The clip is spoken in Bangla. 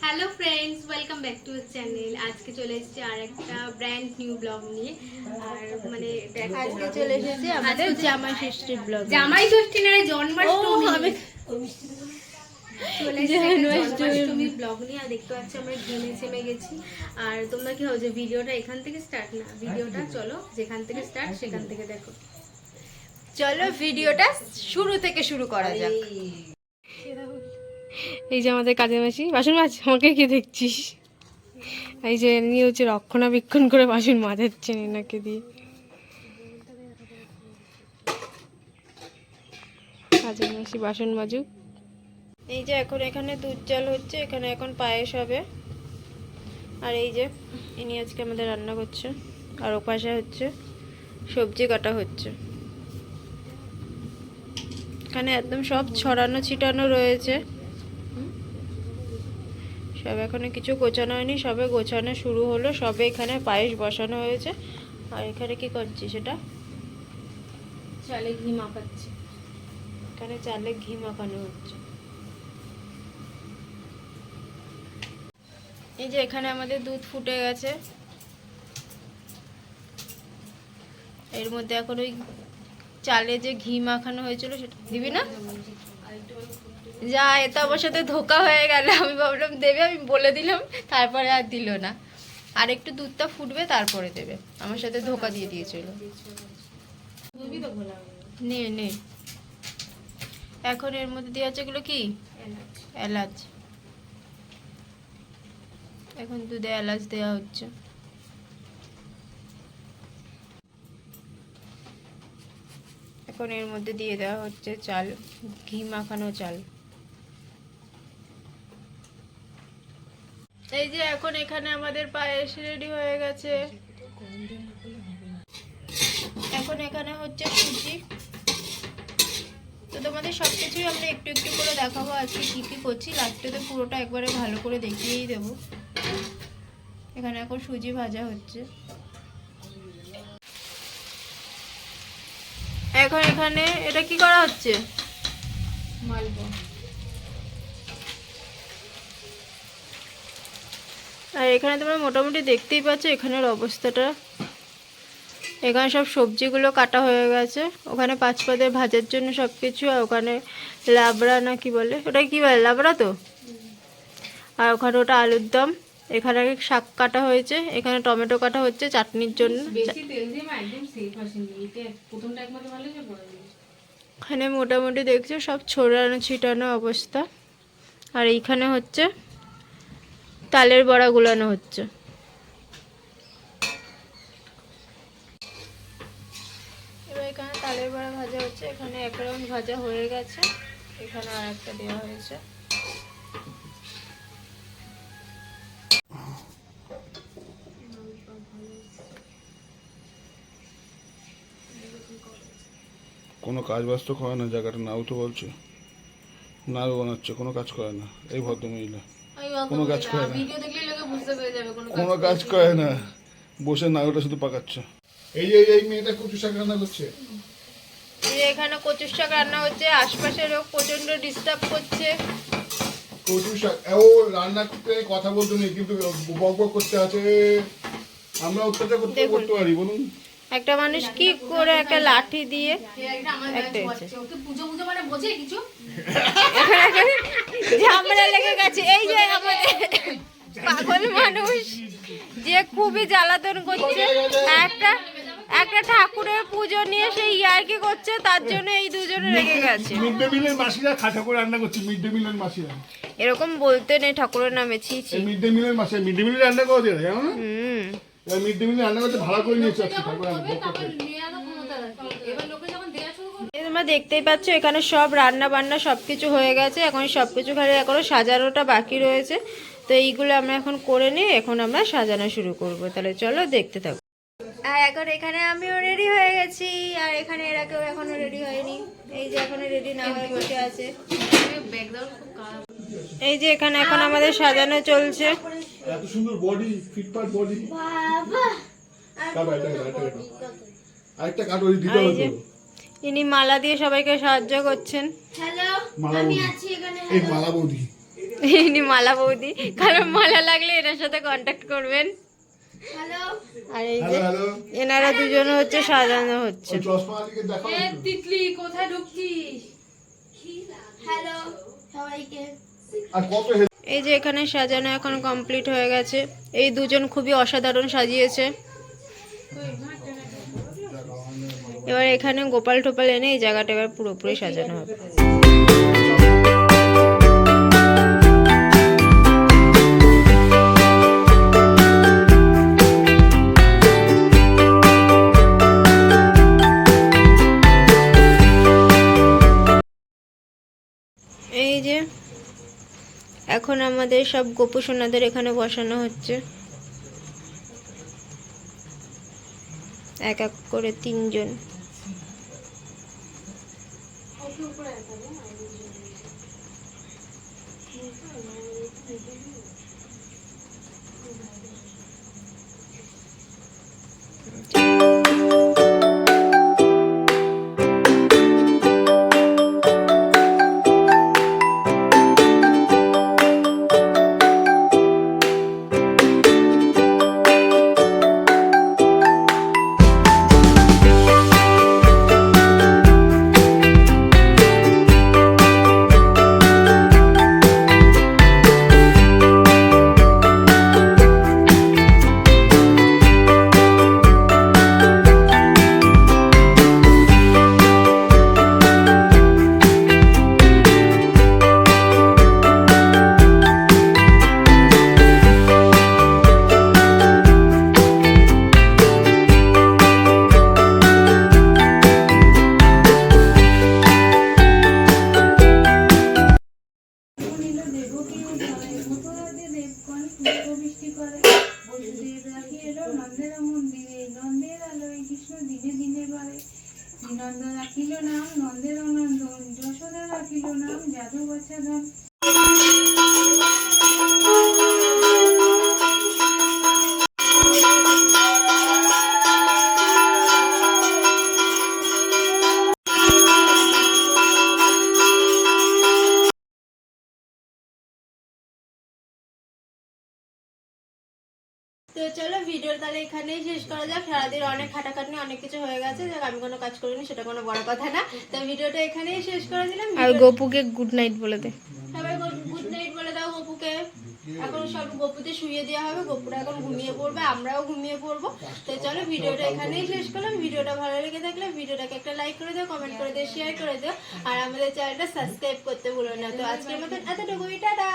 Hello friends, welcome back to channel. আজকে চলে এসেছি আর একটা ব্র্যান্ড নিউ ব্লগ নিয়ে। আর মানে আজকে চলে এসেছি আমাদের জামাই ষষ্ঠীর ব্লগ। জামাই ষষ্ঠী না, জন্মাষ্টমী। চলে এসেছি জন্মাষ্টমী ব্লগ নিয়ে। আর দেখতে পাচ্ছি আমরা ঘেমে ছেমে গেছি। আর তোমরা কি ভাবছো ভিডিওটা এখান থেকে স্টার্ট? না, ভিডিওটা চলো যেখান থেকে স্টার্ট সেখান থেকে দেখো। চলো ভিডিওটা শুরু থেকে শুরু করা যাক। এই যে আমাদের কাজের মাসি বাসন মাছ, আমাকে কি দেখছিস? এই যে নিয়ে হচ্ছে রক্ষণাবেক্ষণ করে বাসন মাজাচ্ছেন এনাকে দিয়ে। কাজের মাসি বাসন মাজুক। এই যে এখন এখানে দুধ জাল হচ্ছে, এখানে এখন পায়েস হবে। আর এই যে ইনি আজকে আমাদের রান্না করছে। আর ওপাশে হচ্ছে সবজি কাটা হচ্ছে। এখানে একদম সব ছড়ানো ছিটানো রয়েছে। সব এখনো কিছু গোছানো হয়নি, সবে গোছানো শুরু হলো। সবে এখানে পায়েস বসানো হয়েছে। আর এখানে কি করছি সেটা চালে ঘি মাখাচ্ছে। এখানে চালে ঘি মাখানো হচ্ছে। এই যে এখানে আমাদের দুধ ফুটে গেছে। এর মধ্যে এখন ওই চালে যে ঘি মাখানো হয়েছিল সেটা দিবি না? যা, এটা আমার সাথে ধোকা হয়ে গেল। আমি ভাবলাম দেবে, আমি বলে দিলাম, তারপরে আর দিল না। আর একটু দুধটা ফুটবে তারপরে দেবে। আমার সাথে ধোকা দিয়ে দিয়েছিল। নে নে। এখন এর মধ্যে দেওয়া আছে এগুলো কি? এলাচ। এখন দুধে এলাচ দেওয়া হচ্ছে। এখন এর মধ্যে দিয়ে দেওয়া হচ্ছে চাল, ঘি মাখানো চাল। এই যে এখন এখানে আমাদের পায়েস রেডি হয়ে গেছে। এখন এখানে হচ্ছে সুজি। তো তোমাদের সবকিছুই আমরা একটু একটু করে দেখাবো আজকে কি কি করছি। লাস্টে তো পুরোটা একবারে ভালো করে দেখিয়েই দেবো। এখানে এখন সুজি ভাজা হচ্ছে। এখন এখানে এটা কি করা হচ্ছে? মালপোয়া। আর এখানে তোমরা মোটামুটি দেখতেই পাচ্ছ এখানের অবস্থাটা। এখানে সব সবজিগুলো কাটা হয়ে গেছে। ওখানে পাঁচ পাদের ভাজার জন্য সব কিছু। আর ওখানে লাবড়া না কি বলে, ওটা কি বলে, লাবড়া তো। আর ওখানে ওটা আলুর দম। এখানে শাক কাটা হয়েছে। এখানে টমেটো কাটা হচ্ছে চাটনির জন্য। এখানে মোটামুটি দেখছো সব ছড়ানো ছিটানো অবস্থা। আর এইখানে হচ্ছে তালের বড়া গুলানো হচ্ছে। এবার এখানে তালের বড়া ভাজা হচ্ছে। এখানে এক রাউন্ড ভাজা হয়ে গেছে। এখানে আর একটা দেওয়া হয়েছে। কোনো কাজ বাস্ত করে না, জায়গাটা নাও তো বলছে, নাড়ু বানাচ্ছে, কোনো কাজ করে না এই ভদ্রমহিলা। কোনো কাজ করে না, কোনো কাজ করে না, বসে নাড়ুটা শুধু পাকাচ্ছে। এই যে এই মেয়েটা কচু শাক রান্না করছে। এই যে এখানে কচু শাক রান্না হচ্ছে। আশপাশের লোক প্রচন্ড ডিস্টার্ব করছে। কচু শাক ও রান্না করতে কথা বলতে নেই, কিন্তু বক বক করতে আছে। আমরা অত্যাচার করতে করতে পারি বলুন? একটা মানুষ কি করে একটা লাঠি দিয়ে একটা ঝামেলা লেগে গেছে। এই যে আমাদের পাগল মানুষ যে খুবই জ্বালাতন করছে। একটা একটা ঠাকুরের পুজো নিয়ে সেই ইয়ার্কি করছে, তার জন্য এই দুজনে রেগে গেছে। মিড ডে মিলের মাসিরা খাটা করে রান্না করছে। মিড ডে মিলের মাসিরা এরকম বলতে নেই ঠাকুরের নামে। ছি ছি। মিড ডে মিলের মাসে মিড ডে মিলে রান্না করে দেয়, জানো না? মিড ডে মিলে রান্না করতে ভাড়া করে নিয়েছে আজকে ঠাকুর রান্না। তোমরা দেখতেই পাচ্ছ এখানে সব রান্না বান্না সবকিছু হয়ে গেছে। এখন সবকিছু খালি এখনো সাজানোটা বাকি রয়েছে। তো এইগুলো আমরা এখন করে নিয়ে এখন আমরা সাজানো শুরু করব। তাহলে চলো দেখতে থাকো। আর এখন এখানে আমিও রেডি হয়ে গেছি। আর এখানে এরা কেউ এখনো রেডি হয়নি। এই যে এখনো রেডি না হয়ে বসে আছে। এই যে এখানে এখন আমাদের সাজানো চলছে। এত সুন্দর বডি, ফিটফাট বডি। বাবা আরেকটা কাটো দিতে হবে। ইনি মালা দিয়ে সবাইকে সাহায্য করছেন। হ্যালো, আমি আছি এখানে। এই মালা বৌদি ইনি মালা বৌদি, কারণ মালা লাগলে এনার সাথে কন্ট্যাক্ট করবেন। হ্যালো আর এই যে এনারা দুজন হচ্ছে সাজানো হচ্ছে। তিতলি কোথায় ঢুকছিস? হ্যালো সবাইকে। এই যে এখানে সাজানো এখন কমপ্লিট হয়ে গেছে। এই দুজন খুবই অসাধারণ সাজিয়েছে। এবার এখানে গোপাল টোপাল এনে এই জায়গাটা এবার পুরোপুরি সাজানো হবে। এই যে এখন আমাদের সব গোপু সোনাদের এখানে বসানো হচ্ছে, এক এক করে 3 জন। নন্দ রাখিল নাম নন্দের নন্দন, যশোদা রাখিল নাম যাদু বাছাধন। তো চলো ভিডিও তাহলে এখানেই শেষ করা যাক। সারাদিন অনেক খাটাখাটনি অনেক কিছু হয়ে গেছে, যাক আমি কোনো কাজ করিনি সেটা কোনো বড় কথা না। তো ভিডিওটা এখানেই শেষ করে দিলাম। আর গোপুকে গুড নাইট বলে দে। সবাই গুড নাইট বলে দাও গোপুকে। এখন সব গোপুতে শুয়ে দেওয়া হবে, গোপুরা এখন ঘুমিয়ে পড়বে, আমরাও ঘুমিয়ে পড়বো। তো চলো ভিডিওটা এখানেই শেষ করলাম। ভিডিওটা ভালো লেগে থাকলে ভিডিওটাকে একটা লাইক করে দিও, কমেন্ট করে দিও, শেয়ার করে দিও, আর আমাদের চ্যানেলটা সাবস্ক্রাইব করতে ভুলো না। তো আজকের মতন এতটুকুই, টাটা।